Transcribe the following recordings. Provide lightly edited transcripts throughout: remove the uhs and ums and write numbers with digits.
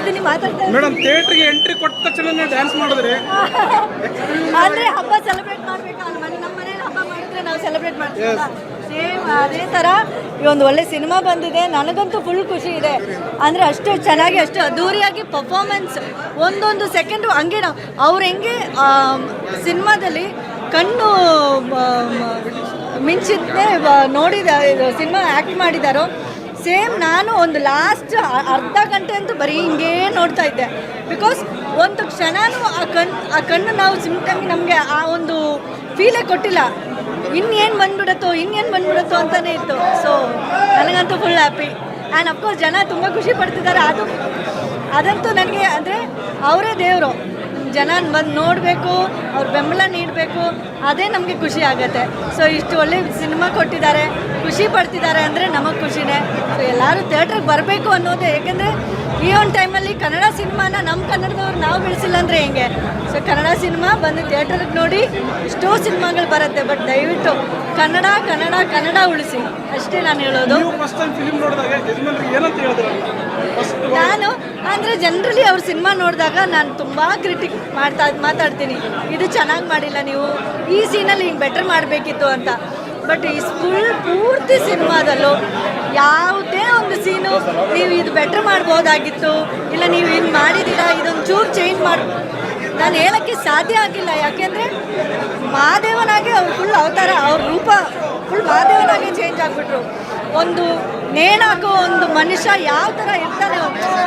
ಇದ್ದೀನಿ, ಮಾತಾಡ್ತಾ madam ಥಿಯೇಟರ್ಗೆ entry ಕೊಟ್ಟ ತಕ್ಷಣ ಡ್ಯಾನ್ಸ್ ಮಾಡಿದ್ರೆ ಅಂದ್ರೆ ಹಬ್ಬ ಸೆಲೆಬ್ರೇಟ್ ಮಾಡ್ಬೇಕು. ನಮ್ಮ ಮನೇಲಿ ಹಬ್ಬ ಮಾಡಿದ್ರೆ ನಾವು ಸೆಲೆಬ್ರೇಟ್ ಮಾಡ್ತೀವಲ್ಲ, ಸೇಮ್ ಅದೇ ಥರ ಈ ಒಂದು ಒಳ್ಳೆ ಸಿನಿಮಾ ಬಂದಿದೆ. ನನಗಂತೂ ಫುಲ್ ಖುಷಿ ಇದೆ. ಅಂದರೆ ಅಷ್ಟು ಚೆನ್ನಾಗಿ, ಅಷ್ಟು ಅದ್ಧೂರಿಯಾಗಿ ಪರ್ಫಾರ್ಮೆನ್ಸ್, ಒಂದೊಂದು ಸೆಕೆಂಡು ಹಂಗೆ ನಾವು ಅವ್ರು ಹೆಂಗೆ ಸಿನಿಮಾದಲ್ಲಿ ಕಣ್ಣು ಮಿಂಚಿದ್ದೇ ನೋಡಿದ ಸಿನಿಮಾ ಆ್ಯಕ್ಟ್ ಮಾಡಿದಾರೋ, ಸೇಮ್ ನಾನು ಒಂದು ಲಾಸ್ಟ್ ಅರ್ಧ ಗಂಟೆ ಅಂತೂ ಬರೀ ಹಿಂಗೇ ನೋಡ್ತಾ ಇದ್ದೆ. ಬಿಕಾಸ್ ಒಂದು ಕ್ಷಣನೂ ಆ ಕಣ್ಣು ನಾವು ಸಿಂಪ್ಟಮ್ಗೆ ನಮಗೆ ಆ ಒಂದು ಫೀಲೇ ಕೊಟ್ಟಿಲ್ಲ. ಇನ್ನೇನು ಬಂದ್ಬಿಡುತ್ತೋ ಅಂತಲೇ ಇತ್ತು. ಸೊ ನನಗಂತೂ ಫುಲ್ ಹ್ಯಾಪಿ. ಆ್ಯಂಡ್ ಅಫ್ಕೋರ್ಸ್ ಜನ ತುಂಬ ಖುಷಿ ಪಡ್ತಿದ್ದಾರೆ. ಅದಂತೂ ನನಗೆ ಅಂದರೆ ಅವರೇ ದೇವರು. ಜನ ಬಂದು ನೋಡಬೇಕು, ಅವ್ರ ಬೆಂಬಲ ನೀಡಬೇಕು, ಅದೇ ನಮಗೆ ಖುಷಿ ಆಗುತ್ತೆ. ಸೊ ಇಷ್ಟು ಒಳ್ಳೆ ಸಿನಿಮಾ ಕೊಟ್ಟಿದ್ದಾರೆ, ಖುಷಿ ಪಡ್ತಿದ್ದಾರೆ ಅಂದರೆ ನಮಗೆ ಖುಷಿನೇ. ಸೊ ಎಲ್ಲರೂ ಥಿಯೇಟ್ರಿಗೆ ಬರಬೇಕು ಅನ್ನೋದೇ. ಏಕೆಂದರೆ ಈ ಒಂದು ಟೈಮಲ್ಲಿ ಕನ್ನಡ ಸಿನಿಮಾನ ನಮ್ಮ ಕನ್ನಡದವ್ರು ನಾವು ಬೆಳೆಸಿಲ್ಲ ಅಂದರೆ ಹೆಂಗೆ. ಸೊ ಕನ್ನಡ ಸಿನಿಮಾ ಬಂದು ಥಿಯೇಟರ್ಗೆ ನೋಡಿ, ಎಷ್ಟೋ ಸಿನಿಮಾಗಳು ಬರುತ್ತೆ, ಬಟ್ ದಯವಿಟ್ಟು ಕನ್ನಡ ಕನ್ನಡ ಕನ್ನಡ ಉಳಿಸಿ, ಅಷ್ಟೇ ನಾನು ಹೇಳೋದು. ನಾನು ಅಂದರೆ ಜನರಲಿ ಅವ್ರ ಸಿನಿಮಾ ನೋಡಿದಾಗ ನಾನು ತುಂಬ ಕ್ರಿಟಿಕ್ ಮಾತಾಡ್ತೀನಿ, ಇದು ಚೆನ್ನಾಗಿ ಮಾಡಿಲ್ಲ, ನೀವು ಈ ಸೀನಲ್ಲಿ ಹಿಂಗೆ ಬೆಟರ್ ಮಾಡಬೇಕಿತ್ತು ಅಂತ. ಬಟ್ ಈ ಪೂರ್ತಿ ಸಿನಿಮಾದಲ್ಲೂ ಯಾವುದೇ ಒಂದು ಸೀನು ನೀವು ಇದು ಬೆಟರ್ ಮಾಡ್ಬೋದಾಗಿತ್ತು, ಇಲ್ಲ ನೀವು ಹಿಂಗೆ ಮಾಡಿದ್ದೀರಾ, ಇದೊಂದು ಚೂರು ಚೇಂಜ್ ನಾನು ಹೇಳೋಕ್ಕೆ ಸಾಧ್ಯ ಆಗಿಲ್ಲ. ಯಾಕೆಂದರೆ ಮಹಾದೇವನಾಗೆ ಅವ್ರು ಫುಲ್ ಅವತಾರ, ಅವ್ರ ರೂಪ ಫುಲ್ ಮಹಾದೇವನಾಗೆ ಚೇಂಜ್ ಆಗಿಬಿಟ್ರು. ಒಂದು ನೇಣಾಕೋ ಒಂದು ಮನುಷ್ಯ ಯಾವ ಥರ ಇರ್ತಾನೆ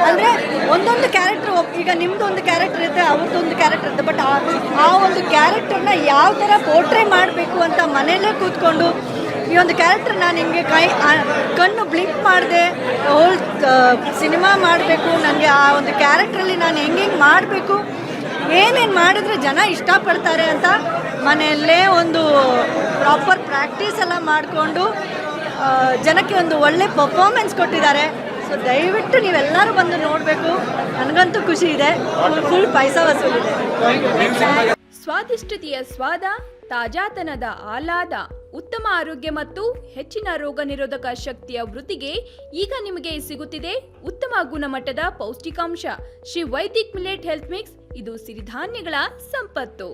ಅಂದರೆ ಒಂದೊಂದು ಕ್ಯಾರೆಕ್ಟ್ರು, ಈಗ ನಿಮ್ಮದು ಒಂದು ಕ್ಯಾರೆಕ್ಟರ್ ಇರುತ್ತೆ, ಅವ್ರದ್ದೊಂದು ಕ್ಯಾರೆಕ್ಟರ್ ಇರುತ್ತೆ, ಬಟ್ ಆ ಒಂದು ಕ್ಯಾರೆಕ್ಟರ್ನ ಯಾವ ಥರ ಪೋರ್ಟ್ರೇ ಮಾಡಬೇಕು ಅಂತ ಮನೆಯಲ್ಲೇ ಕೂತ್ಕೊಂಡು ಈ ಒಂದು ಕ್ಯಾರೆಕ್ಟರ್ ನಾನು ಹಿಂಗೆ ಕಣ್ಣು ಬ್ಲಿಂಕ್ ಮಾಡಿದೆ, ಹೋಲ್ ಸಿನಿಮಾ ಮಾಡಬೇಕು, ನನಗೆ ಆ ಒಂದು ಕ್ಯಾರೆಕ್ಟ್ರಲ್ಲಿ ನಾನು ಹೆಂಗೆ ಮಾಡಬೇಕು, ಏನೇನು ಮಾಡಿದ್ರೆ ಜನ ಇಷ್ಟಪಡ್ತಾರೆ ಅಂತ ಮನೆಯಲ್ಲೇ ಒಂದು ಪ್ರಾಪರ್ ಪ್ರಾಕ್ಟೀಸ್ ಎಲ್ಲ ಮಾಡಿಕೊಂಡು ಜನಕ್ಕೆ ಒಂದು ಒಳ್ಳೆ ಪರ್ಫಾರ್ಮೆನ್ಸ್ ಕೊಟ್ಟಿದ್ದಾರೆ. ಸೊ ದಯವಿಟ್ಟು ನೀವೆಲ್ಲರೂ ಬಂದು ನೋಡಬೇಕು. ನನಗಂತೂ ಖುಷಿ ಇದೆ, ಫುಲ್ ಪೈಸಾ ವಸೂಲಿದೆ. ಸ್ವಾದಿಷ್ಟತೆಯ ಸ್ವಾದ, ತಾಜಾತನದ ಆಹ್ಲಾದ, ಉತ್ತಮ ಆರೋಗ್ಯ ಮತ್ತು ಹೆಚ್ಚಿನ ರೋಗ ನಿರೋಧಕ ಶಕ್ತಿಯ ವೃದ್ಧಿಗೆ ಈಗ ನಿಮಗೆ ಸಿಗುತ್ತಿದೆ ಉತ್ತಮ ಗುಣಮಟ್ಟದ ಪೌಷ್ಟಿಕಾಂಶ Shri Vaidik millet health mix. ಇದು ಸಿರಿಧಾನ್ಯಗಳ ಸಂಪತ್ತು.